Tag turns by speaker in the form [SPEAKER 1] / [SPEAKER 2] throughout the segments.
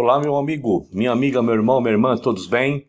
[SPEAKER 1] Olá, meu amigo, minha amiga, meu irmão, minha irmã, todos bem?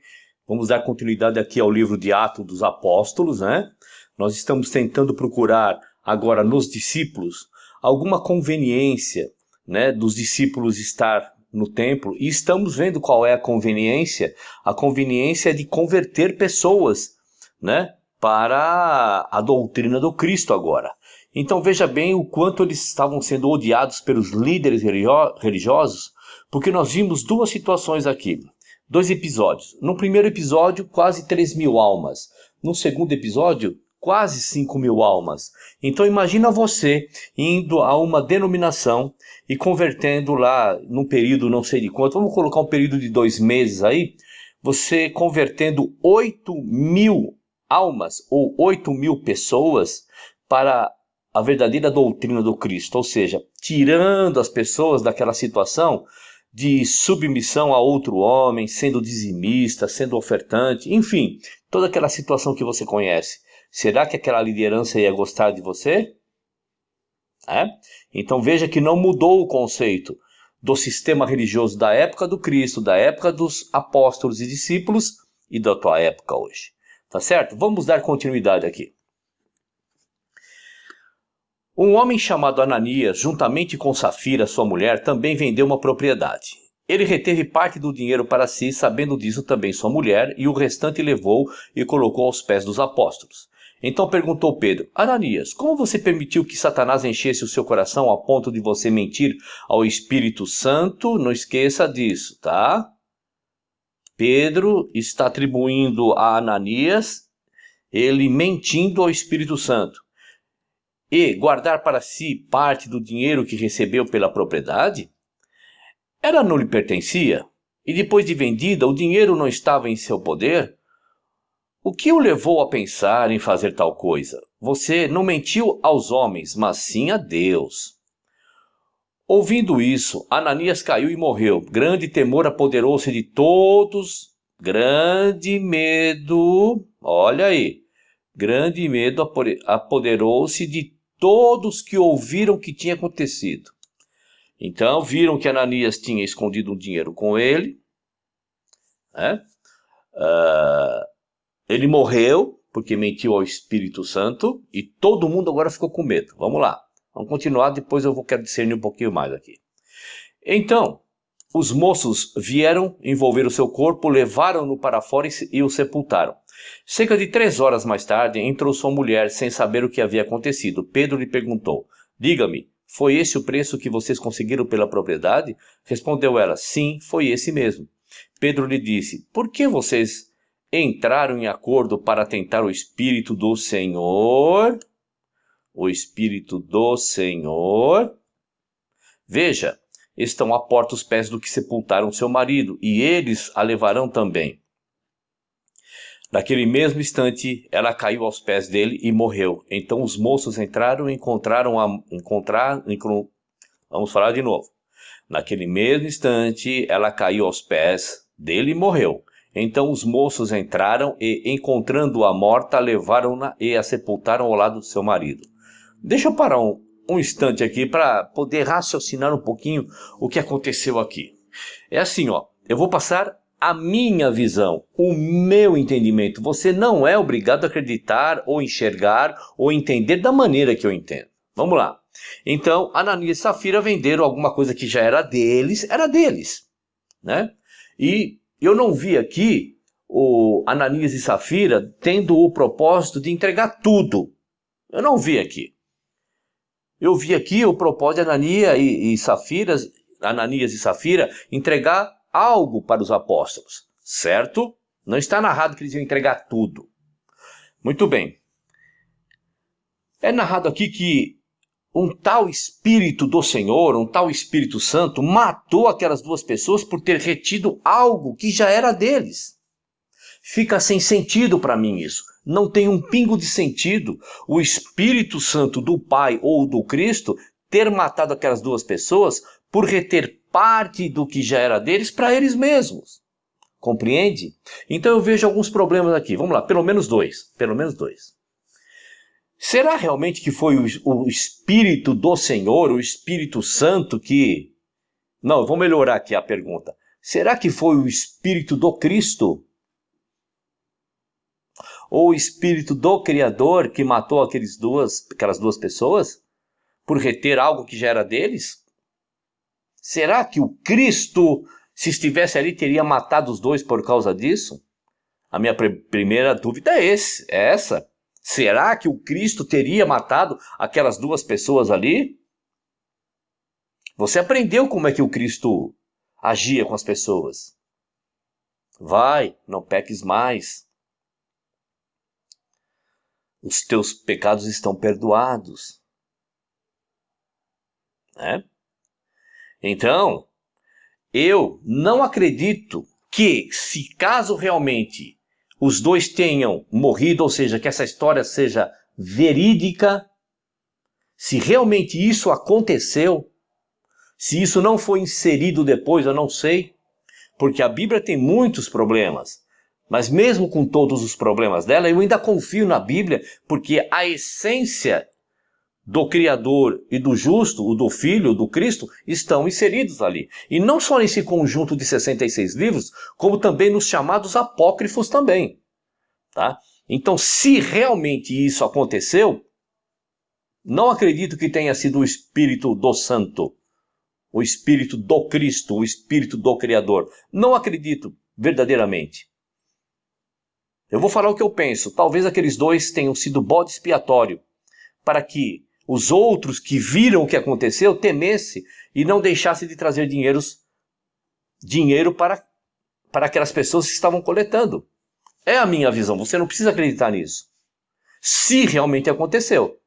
[SPEAKER 1] Vamos dar continuidade aqui ao livro de Atos dos Apóstolos, né? Nós estamos tentando procurar agora nos discípulos alguma conveniência, né, dos discípulos estar no templo, e estamos vendo qual é a conveniência. A conveniência é de converter pessoas, né, para a doutrina do Cristo agora. Então veja bem o quanto eles estavam sendo odiados pelos líderes religiosos, porque nós vimos duas situações aqui, dois episódios. No primeiro episódio, quase 3.000 almas. No segundo episódio, quase 5.000 almas. Então imagina você indo a uma denominação e convertendo lá num período não sei de quanto, vamos colocar um período de 2 meses aí, você convertendo 8.000 almas ou 8.000 pessoas para a verdadeira doutrina do Cristo, ou seja, tirando as pessoas daquela situação de submissão a outro homem, sendo dizimista, sendo ofertante, enfim, toda aquela situação que você conhece. Será que aquela liderança ia gostar de você? Então veja que não mudou o conceito do sistema religioso da época do Cristo, da época dos apóstolos e discípulos e da tua época hoje. Tá certo? Vamos dar continuidade aqui. Um homem chamado Ananias, juntamente com Safira, sua mulher, também vendeu uma propriedade. Ele reteve parte do dinheiro para si, sabendo disso também sua mulher, e o restante levou e colocou aos pés dos apóstolos. Então perguntou Pedro: Ananias, como você permitiu que Satanás enchesse o seu coração a ponto de você mentir ao Espírito Santo? Não esqueça disso, tá? Pedro está atribuindo a Ananias ele mentindo ao Espírito Santo. E guardar para si parte do dinheiro que recebeu pela propriedade? Ela não lhe pertencia, e depois de vendida, o dinheiro não estava em seu poder? O que o levou a pensar em fazer tal coisa? Você não mentiu aos homens, mas sim a Deus. Ouvindo isso, Ananias caiu e morreu. Grande temor apoderou-se de todos, grande medo, olha aí, grande medo apoderou-se de todos que ouviram o que tinha acontecido. Então viram que Ananias tinha escondido um dinheiro com ele, né? Ele morreu porque mentiu ao Espírito Santo e todo mundo agora ficou com medo. Vamos lá, vamos continuar, depois eu quero discernir um pouquinho mais aqui. Então, os moços vieram envolver o seu corpo, levaram-no para fora e o sepultaram. Cerca de 3 horas mais tarde, entrou sua mulher sem saber o que havia acontecido. Pedro lhe perguntou: diga-me, foi esse o preço que vocês conseguiram pela propriedade? Respondeu ela: sim, foi esse mesmo. Pedro lhe disse: por que vocês entraram em acordo para tentar o Espírito do Senhor? O Espírito do Senhor? Veja, estão à porta os pés do que sepultaram seu marido, e eles a levarão também. Naquele mesmo instante, ela caiu aos pés dele e morreu. Então os moços entraram e Vamos falar de novo. Naquele mesmo instante, ela caiu aos pés dele e morreu. Então os moços entraram e, encontrando-a morta, levaram-na e a sepultaram ao lado do seu marido. Deixa eu parar um instante aqui para poder raciocinar um pouquinho o que aconteceu aqui. É assim, ó, eu vou passar a minha visão, o meu entendimento. Você não é obrigado a acreditar ou enxergar ou entender da maneira que eu entendo. Vamos lá. Então, Ananias e Safira venderam alguma coisa que já era deles, né? E eu não vi aqui o Ananias e Safira tendo o propósito de entregar tudo. Eu não vi aqui. Eu vi aqui o propósito de Ananias e Safira entregar algo para os apóstolos, certo? Não está narrado que eles iam entregar tudo. Muito bem. É narrado aqui que um tal Espírito do Senhor, um tal Espírito Santo, matou aquelas duas pessoas por ter retido algo que já era deles. Fica sem sentido para mim isso. Não tem um pingo de sentido o Espírito Santo do Pai ou do Cristo ter matado aquelas duas pessoas por reter parte do que já era deles para eles mesmos. Compreende? Então eu vejo alguns problemas aqui. Vamos lá, pelo menos dois. Será realmente que foi o Espírito do Senhor, o Espírito Santo que... Não, vou melhorar aqui a pergunta. será que foi o Espírito do Cristo? Ou o Espírito do Criador que matou aquelas duas pessoas? Por reter algo que já era deles? Será que o Cristo, se estivesse ali, teria matado os dois por causa disso? A minha primeira dúvida é essa. Será que o Cristo teria matado aquelas duas pessoas ali? Você aprendeu como é que o Cristo agia com as pessoas. Vai, não peques mais. Os teus pecados estão perdoados. Né? Então, eu não acredito que, se caso realmente os dois tenham morrido, ou seja, que essa história seja verídica, se realmente isso aconteceu, se isso não foi inserido depois, eu não sei, porque a Bíblia tem muitos problemas, mas mesmo com todos os problemas dela, eu ainda confio na Bíblia, porque a essência do Criador e do justo, o do Filho, do Cristo, estão inseridos ali. E não só nesse conjunto de 66 livros, como também nos chamados apócrifos também. Tá? Então, se realmente isso aconteceu, não acredito que tenha sido o Espírito do Santo, o Espírito do Cristo, o Espírito do Criador. Não acredito verdadeiramente. Eu vou falar o que eu penso. Talvez aqueles dois tenham sido bode expiatório para que os outros que viram o que aconteceu temessem e não deixassem de trazer dinheiro para aquelas pessoas que estavam coletando. É a minha visão, você não precisa acreditar nisso. Se realmente aconteceu.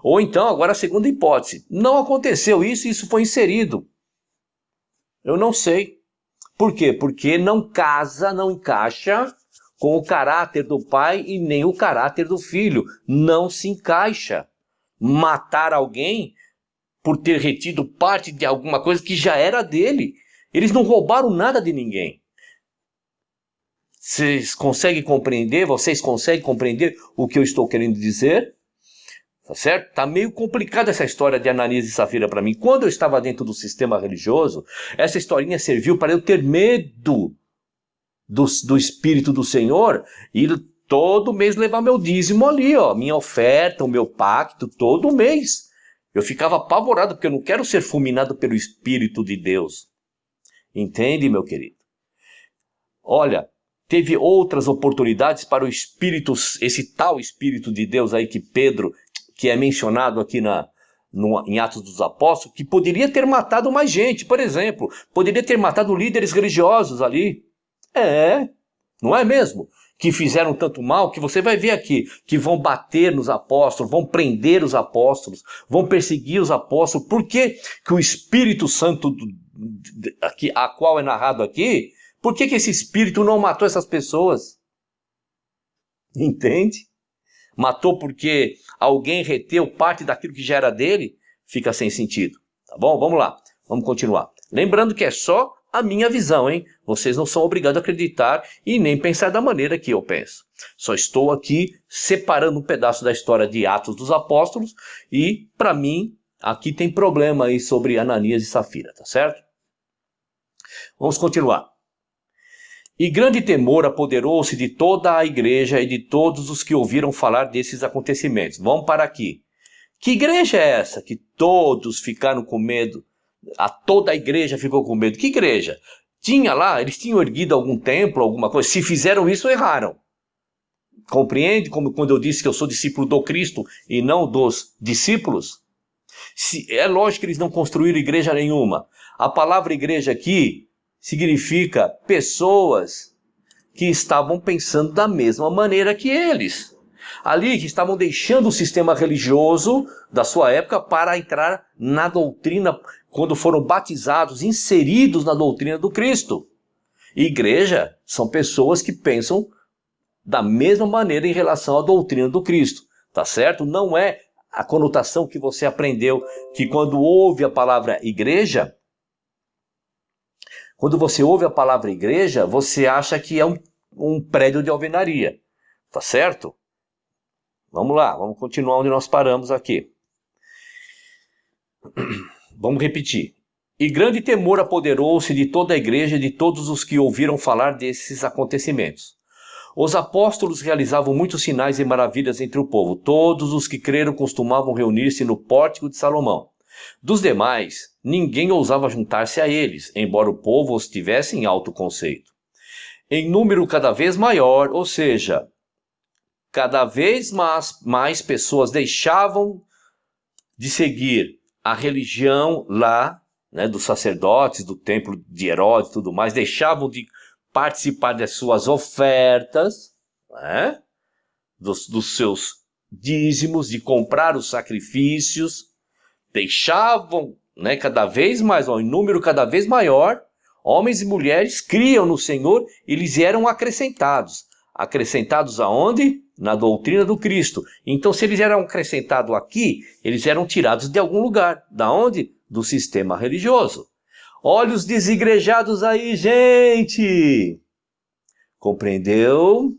[SPEAKER 1] Ou então, agora a segunda hipótese, não aconteceu isso e isso foi inserido. Eu não sei. Por quê? Porque não casa, não encaixa com o caráter do pai e nem o caráter do filho. Não se encaixa. Matar alguém por ter retido parte de alguma coisa que já era dele. Eles não roubaram nada de ninguém. Vocês conseguem compreender o que eu estou querendo dizer? Tá certo? Tá meio complicada essa história de Ananias e Safira para mim. Quando eu estava dentro do sistema religioso, essa historinha serviu para eu ter medo do Espírito do Senhor e todo mês levar meu dízimo ali, ó, minha oferta, o meu pacto, todo mês. Eu ficava apavorado porque eu não quero ser fulminado pelo Espírito de Deus. Entende, meu querido? Olha, teve outras oportunidades para o Espírito, esse tal Espírito de Deus aí que é mencionado aqui em Atos dos Apóstolos, que poderia ter matado mais gente. Por exemplo, poderia ter matado líderes religiosos ali. Não é mesmo? Que fizeram tanto mal, que você vai ver aqui, que vão bater nos apóstolos, vão prender os apóstolos, vão perseguir os apóstolos. Por que o Espírito Santo, a qual é narrado aqui, por que esse Espírito não matou essas pessoas? Entende? Matou porque alguém reteu parte daquilo que já era dele? Fica sem sentido. Tá bom? Vamos lá. Vamos continuar. Lembrando que é só a minha visão, hein? Vocês não são obrigados a acreditar e nem pensar da maneira que eu penso. Só estou aqui separando um pedaço da história de Atos dos Apóstolos e, para mim, aqui tem problema aí sobre Ananias e Safira, tá certo? Vamos continuar. E grande temor apoderou-se de toda a igreja e de todos os que ouviram falar desses acontecimentos. Vamos para aqui. Que igreja é essa que todos ficaram com medo? Toda a igreja ficou com medo. Que igreja? Tinha lá, eles tinham erguido algum templo, alguma coisa. Se fizeram isso, erraram. Compreende como quando eu disse que eu sou discípulo do Cristo e não dos discípulos? É lógico que eles não construíram igreja nenhuma. A palavra igreja aqui significa pessoas que estavam pensando da mesma maneira que eles. Ali que estavam deixando o sistema religioso da sua época para entrar na doutrina, quando foram batizados, inseridos na doutrina do Cristo. Igreja são pessoas que pensam da mesma maneira em relação à doutrina do Cristo. Tá certo? Não é a conotação que você aprendeu, que quando ouve a palavra igreja, quando você ouve a palavra igreja, você acha que é um prédio de alvenaria. Tá certo? Vamos lá, vamos continuar onde nós paramos aqui. Vamos repetir. E grande temor apoderou-se de toda a igreja e de todos os que ouviram falar desses acontecimentos. Os apóstolos realizavam muitos sinais e maravilhas entre o povo. Todos os que creram costumavam reunir-se no pórtico de Salomão. Dos demais, ninguém ousava juntar-se a eles, embora o povo os tivesse em alto conceito. Em número cada vez maior, ou seja, cada vez mais pessoas deixavam de seguir a religião lá, né, dos sacerdotes, do templo de Herodes e tudo mais, deixavam de participar das suas ofertas, né, dos seus dízimos, de comprar os sacrifícios, deixavam, né, cada vez mais, em número cada vez maior, homens e mulheres criam no Senhor e lhes eram acrescentados. Acrescentados aonde? Na doutrina do Cristo. Então, se eles eram acrescentados aqui, eles eram tirados de algum lugar. Da onde? Do sistema religioso. Olha os desigrejados aí, gente! Compreendeu?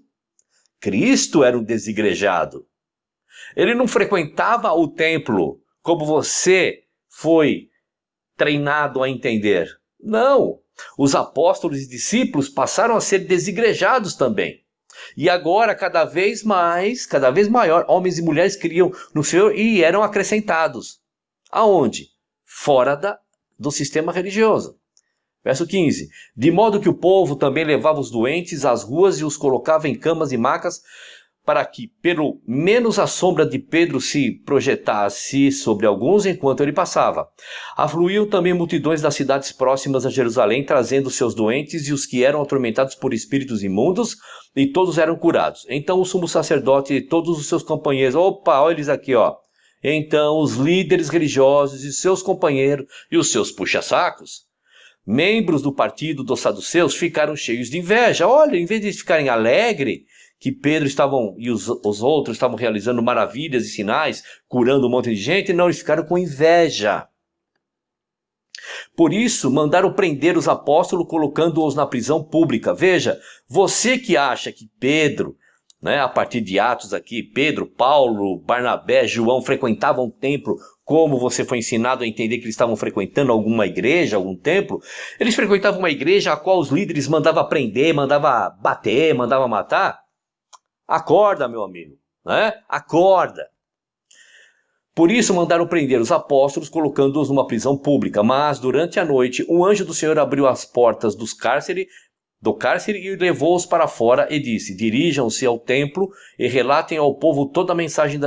[SPEAKER 1] Cristo era um desigrejado. Ele não frequentava o templo como você foi treinado a entender. Não. Os apóstolos e discípulos passaram a ser desigrejados também. E agora, cada vez maior, homens e mulheres criam no Senhor e eram acrescentados. Aonde? Fora do sistema religioso. Verso 15. De modo que o povo também levava os doentes às ruas e os colocava em camas e macas, para que, pelo menos, a sombra de Pedro se projetasse sobre alguns enquanto ele passava. Afluíam também multidões das cidades próximas a Jerusalém, trazendo seus doentes e os que eram atormentados por espíritos imundos, e todos eram curados. Então o sumo sacerdote e todos os seus companheiros, olha eles aqui, ó. Então os líderes religiosos e seus companheiros e os seus puxa-sacos, membros do partido dos saduceus, ficaram cheios de inveja. Olha, em vez de ficarem alegres que Pedro e os outros estavam realizando maravilhas e sinais, curando um monte de gente, não, eles ficaram com inveja. Por isso, mandaram prender os apóstolos, colocando-os na prisão pública. Veja, você que acha que Pedro, né, a partir de Atos aqui, Pedro, Paulo, Barnabé, João frequentavam o templo, como você foi ensinado a entender que eles estavam frequentando alguma igreja, algum templo, eles frequentavam uma igreja a qual os líderes mandavam prender, mandavam bater, mandavam matar. Acorda, meu amigo, né? Acorda. Por isso mandaram prender os apóstolos, colocando-os numa prisão pública. Mas, durante a noite, um anjo do Senhor abriu as portas do cárcere e levou-os para fora e disse: dirijam-se ao templo e relatem ao povo toda a mensagem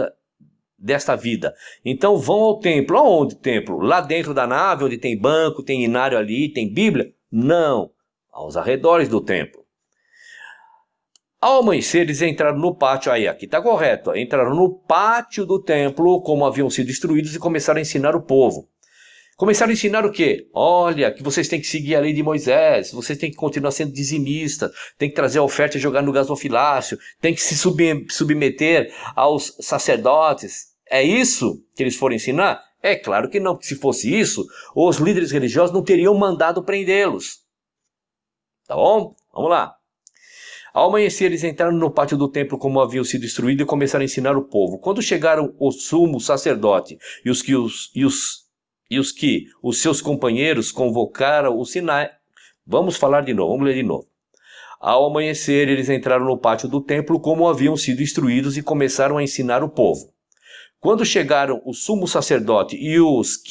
[SPEAKER 1] desta vida. Então vão ao templo. Aonde templo? Lá dentro da nave, onde tem banco, tem inário ali, tem Bíblia? Não. Aos arredores do templo. Ao amanhecer, eles entraram no pátio, aqui está correto, entraram no pátio do templo, como haviam sido instruídos, e começaram a ensinar o povo. Começaram a ensinar o quê? Olha, que vocês têm que seguir a lei de Moisés, vocês têm que continuar sendo dizimistas, têm que trazer a oferta e jogar no gasofilácio, têm que se submeter aos sacerdotes. É isso que eles foram ensinar? É claro que não, porque se fosse isso, os líderes religiosos não teriam mandado prendê-los. Tá bom? Vamos lá. Ao amanhecer, eles entraram no pátio do templo como haviam sido instruídos e começaram a ensinar o povo. Quando chegaram o sumo sacerdote e os que os seus companheiros convocaram o Sinai. Vamos ler de novo. Ao amanhecer, eles entraram no pátio do templo como haviam sido instruídos e começaram a ensinar o povo. Quando chegaram o sumo sacerdote e os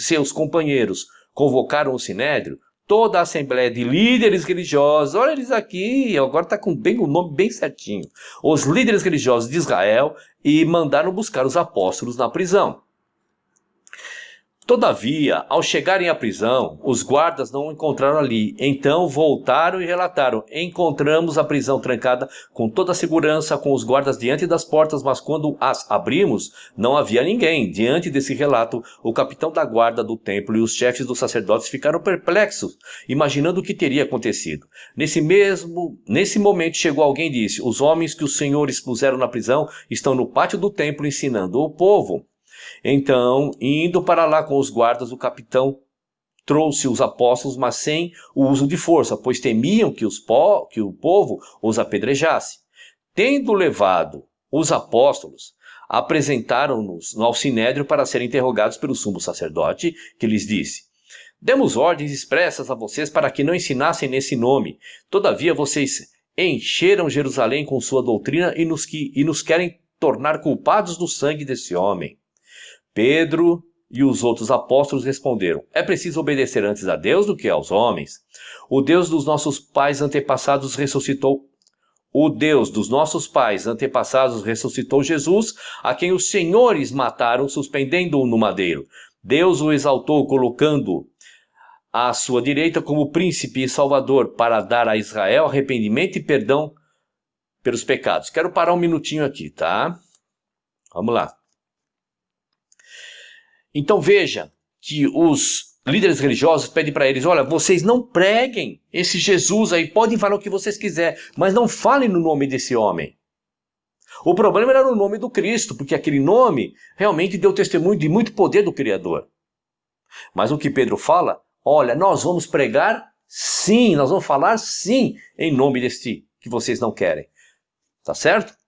[SPEAKER 1] seus companheiros convocaram o sinédrio, toda a assembleia de líderes religiosos, olha eles aqui, agora está com o nome bem certinho, os líderes religiosos de Israel, e mandaram buscar os apóstolos na prisão. Todavia, ao chegarem à prisão, os guardas não o encontraram ali. Então voltaram e relataram: encontramos a prisão trancada com toda a segurança, com os guardas diante das portas, mas quando as abrimos, não havia ninguém. Diante desse relato, o capitão da guarda do templo e os chefes dos sacerdotes ficaram perplexos, imaginando o que teria acontecido. Nesse momento chegou alguém e disse: os homens que os senhores puseram na prisão estão no pátio do templo ensinando o povo. Então, indo para lá com os guardas, o capitão trouxe os apóstolos, mas sem o uso de força, pois temiam que o povo os apedrejasse. Tendo levado os apóstolos, apresentaram-nos ao sinédrio para serem interrogados pelo sumo sacerdote, que lhes disse: Demos ordens expressas a vocês para que não ensinassem nesse nome. Todavia vocês encheram Jerusalém com sua doutrina e nos querem tornar culpados do sangue desse homem. Pedro e os outros apóstolos responderam: é preciso obedecer antes a Deus do que aos homens. O Deus dos nossos pais antepassados ressuscitou Jesus, a quem os senhores mataram, suspendendo-o no madeiro. Deus o exaltou, colocando à sua direita como príncipe e salvador, para dar a Israel arrependimento e perdão pelos pecados. Quero parar um minutinho aqui, tá? Vamos lá. Então veja que os líderes religiosos pedem para eles: olha, vocês não preguem esse Jesus aí, podem falar o que vocês quiserem, mas não falem no nome desse homem. O problema era no nome do Cristo, porque aquele nome realmente deu testemunho de muito poder do Criador. Mas o que Pedro fala: olha, nós vamos pregar sim, nós vamos falar sim em nome deste que vocês não querem. Tá certo?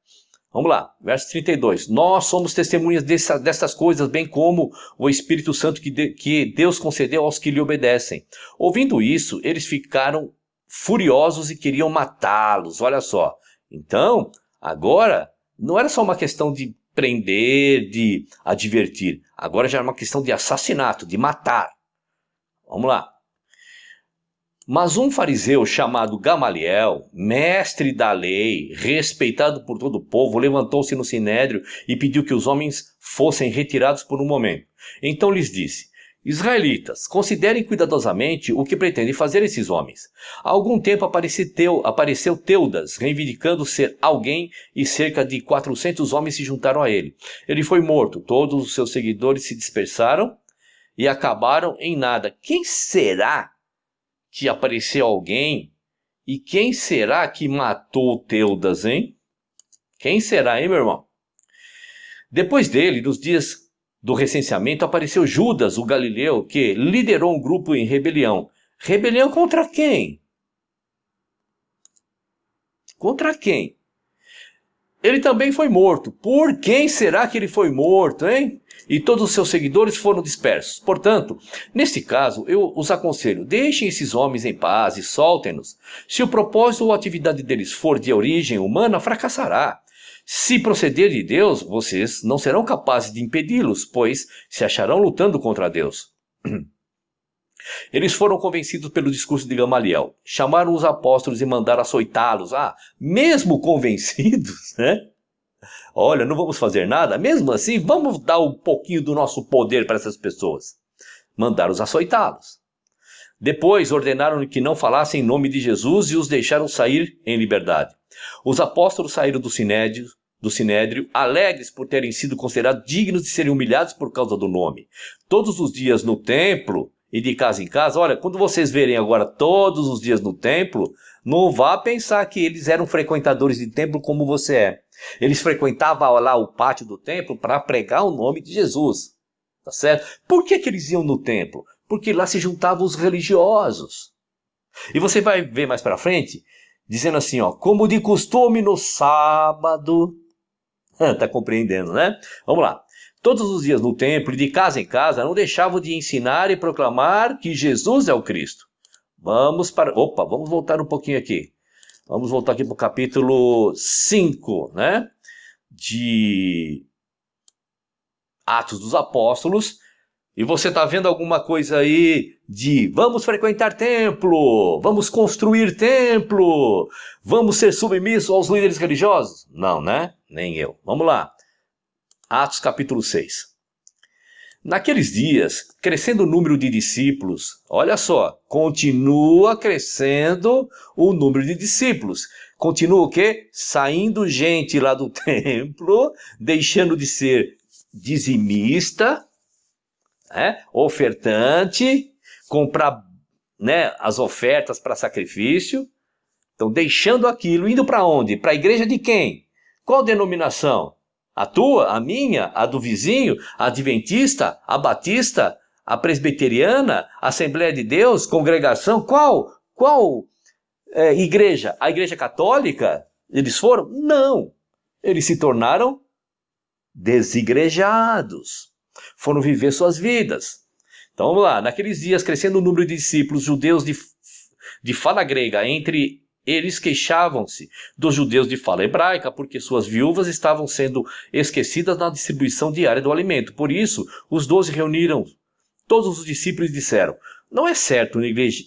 [SPEAKER 1] Vamos lá, verso 32. Nós somos testemunhas dessas coisas, bem como o Espírito Santo que Deus concedeu aos que lhe obedecem. Ouvindo isso, eles ficaram furiosos e queriam matá-los. Olha só. Então, agora, não era só uma questão de prender, de advertir. Agora já era uma questão de assassinato, de matar. Vamos lá. Mas um fariseu chamado Gamaliel, mestre da lei, respeitado por todo o povo, levantou-se no sinédrio e pediu que os homens fossem retirados por um momento. Então lhes disse: israelitas, considerem cuidadosamente o que pretendem fazer esses homens. Há algum tempo apareceu Teudas, reivindicando ser alguém, e cerca de 400 homens se juntaram a ele. Ele foi morto, todos os seus seguidores se dispersaram e acabaram em nada. Quem será que apareceu alguém? E quem será que matou Teudas, hein? Quem será, hein, meu irmão? Depois dele, nos dias do recenseamento, apareceu Judas, o galileu, que liderou um grupo em rebelião. Rebelião contra quem? Contra quem? Ele também foi morto. Por quem será que ele foi morto, hein? E todos os seus seguidores foram dispersos. Portanto, neste caso, eu os aconselho: deixem esses homens em paz e soltem-nos. Se o propósito ou a atividade deles for de origem humana, fracassará. Se proceder de Deus, vocês não serão capazes de impedi-los, pois se acharão lutando contra Deus. Eles foram convencidos pelo discurso de Gamaliel. Chamaram os apóstolos e mandaram açoitá-los. Mesmo convencidos, né? Olha, não vamos fazer nada? Mesmo assim, vamos dar um pouquinho do nosso poder para essas pessoas. Mandaram-os açoitá-los. Depois ordenaram que não falassem em nome de Jesus e os deixaram sair em liberdade. Os apóstolos saíram do sinédrio, alegres por terem sido considerados dignos de serem humilhados por causa do nome. Todos os dias no templo e de casa em casa, olha, quando vocês verem agora todos os dias no templo, não vá pensar que eles eram frequentadores de templo como você é. Eles frequentavam lá o pátio do templo para pregar o nome de Jesus. Tá certo? Por que eles iam no templo? Porque lá se juntavam os religiosos. E você vai ver mais para frente, dizendo assim, ó, como de costume no sábado. Tá compreendendo, né? Vamos lá. Todos os dias no templo e de casa em casa não deixavam de ensinar e proclamar que Jesus é o Cristo. Vamos voltar um pouquinho aqui. Vamos voltar aqui para o capítulo 5, né? De Atos dos Apóstolos. E você está vendo alguma coisa aí de vamos frequentar templo, vamos construir templo, vamos ser submissos aos líderes religiosos? Não, né? Nem eu. Vamos lá. Atos capítulo 6. Naqueles dias, crescendo o número de discípulos, olha só, continua crescendo o número de discípulos. Continua o quê? Saindo gente lá do templo, deixando de ser dizimista, ofertante, comprar, as ofertas para sacrifício. Então, deixando aquilo, indo para onde? Para a igreja de quem? Qual denominação? A tua, a minha, a do vizinho, a adventista, a batista, a presbiteriana, a Assembleia de Deus, congregação? Qual igreja? A igreja católica? Eles foram? Não. Eles se tornaram desigrejados. Foram viver suas vidas. Então vamos lá. Naqueles dias, crescendo o número de discípulos judeus de fala grega, entre eles queixavam-se dos judeus de fala hebraica, porque suas viúvas estavam sendo esquecidas na distribuição diária do alimento. Por isso, os 12 reuniram todos os discípulos e disseram: não é certo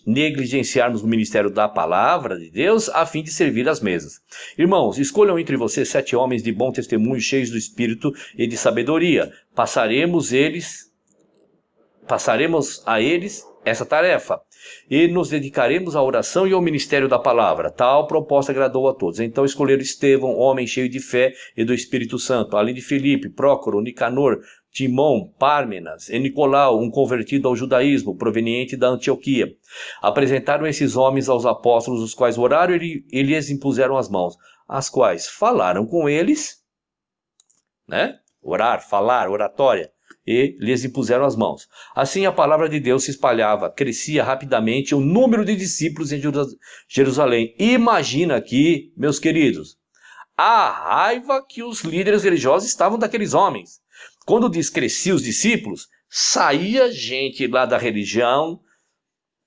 [SPEAKER 1] negligenciarmos o ministério da palavra de Deus a fim de servir às mesas. Irmãos, escolham entre vocês 7 homens de bom testemunho, cheios do Espírito e de sabedoria. Passaremos a eles essa tarefa e nos dedicaremos à oração e ao ministério da palavra. Tal proposta agradou a todos. Então escolheram Estevão, homem cheio de fé e do Espírito Santo, além de Filipe, Prócoro, Nicanor, Timão, Pármenas e Nicolau, um convertido ao judaísmo, proveniente da Antioquia. Apresentaram esses homens aos apóstolos, os quais oraram e lhes impuseram as mãos, as quais falaram com eles, né? Orar, falar, oratória, e lhes impuseram as mãos. Assim a palavra de Deus se espalhava, crescia rapidamente o número de discípulos em Jerusalém. Imagina aqui, meus queridos, a raiva que os líderes religiosos estavam daqueles homens. Quando diz crescia os discípulos, saía gente lá da religião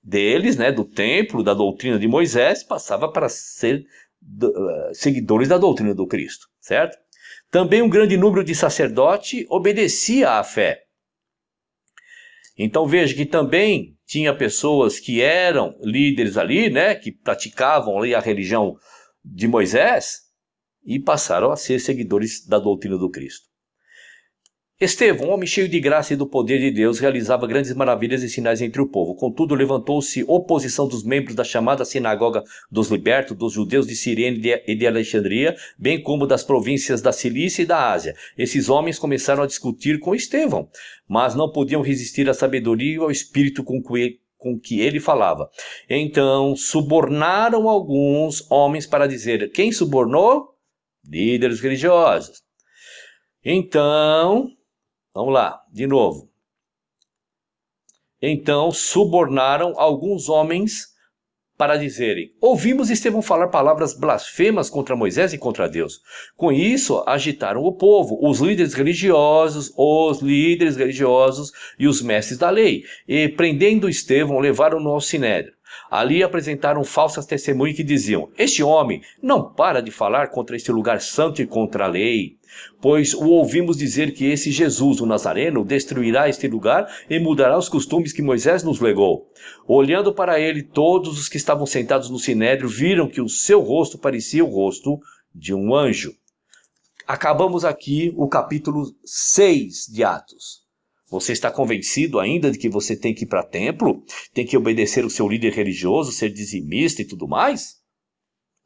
[SPEAKER 1] deles, né, do templo, da doutrina de Moisés, passava para ser seguidores da doutrina do Cristo, certo? Também um grande número de sacerdotes obedecia à fé. Então veja que também tinha pessoas que eram líderes ali, né, que praticavam ali a religião de Moisés e passaram a ser seguidores da doutrina do Cristo. Estevão, um homem cheio de graça e do poder de Deus, realizava grandes maravilhas e sinais entre o povo. Contudo, levantou-se oposição dos membros da chamada sinagoga dos libertos, dos judeus de Cirene e de Alexandria, bem como das províncias da Cilícia e da Ásia. Esses homens começaram a discutir com Estevão, mas não podiam resistir à sabedoria e ao espírito com que ele falava. Então, subornaram alguns homens para dizer: quem subornou? Líderes religiosos. Então, vamos lá, de novo. Então, subornaram alguns homens para dizerem: ouvimos Estevão falar palavras blasfemas contra Moisés e contra Deus. Com isso, agitaram o povo, os líderes religiosos e os mestres da lei. E, prendendo Estevão, levaram-no ao sinédrio. Ali apresentaram falsas testemunhas que diziam: este homem não para de falar contra este lugar santo e contra a lei. Pois o ouvimos dizer que esse Jesus, o Nazareno, destruirá este lugar e mudará os costumes que Moisés nos legou. Olhando para ele, todos os que estavam sentados no sinédrio viram que o seu rosto parecia o rosto de um anjo. Acabamos aqui o capítulo 6 de Atos. Você está convencido ainda de que você tem que ir para o templo? Tem que obedecer o seu líder religioso, ser dizimista e tudo mais?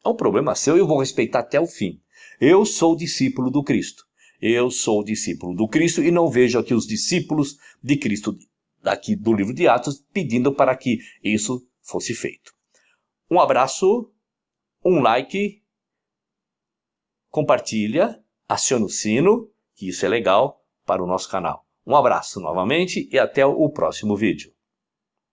[SPEAKER 1] É um problema seu e eu vou respeitar até o fim. Eu sou discípulo do Cristo. Eu sou discípulo do Cristo e não vejo aqui os discípulos de Cristo daqui do livro de Atos pedindo para que isso fosse feito. Um abraço, um like, compartilha, aciona o sino, que isso é legal para o nosso canal. Um abraço novamente e até o próximo vídeo.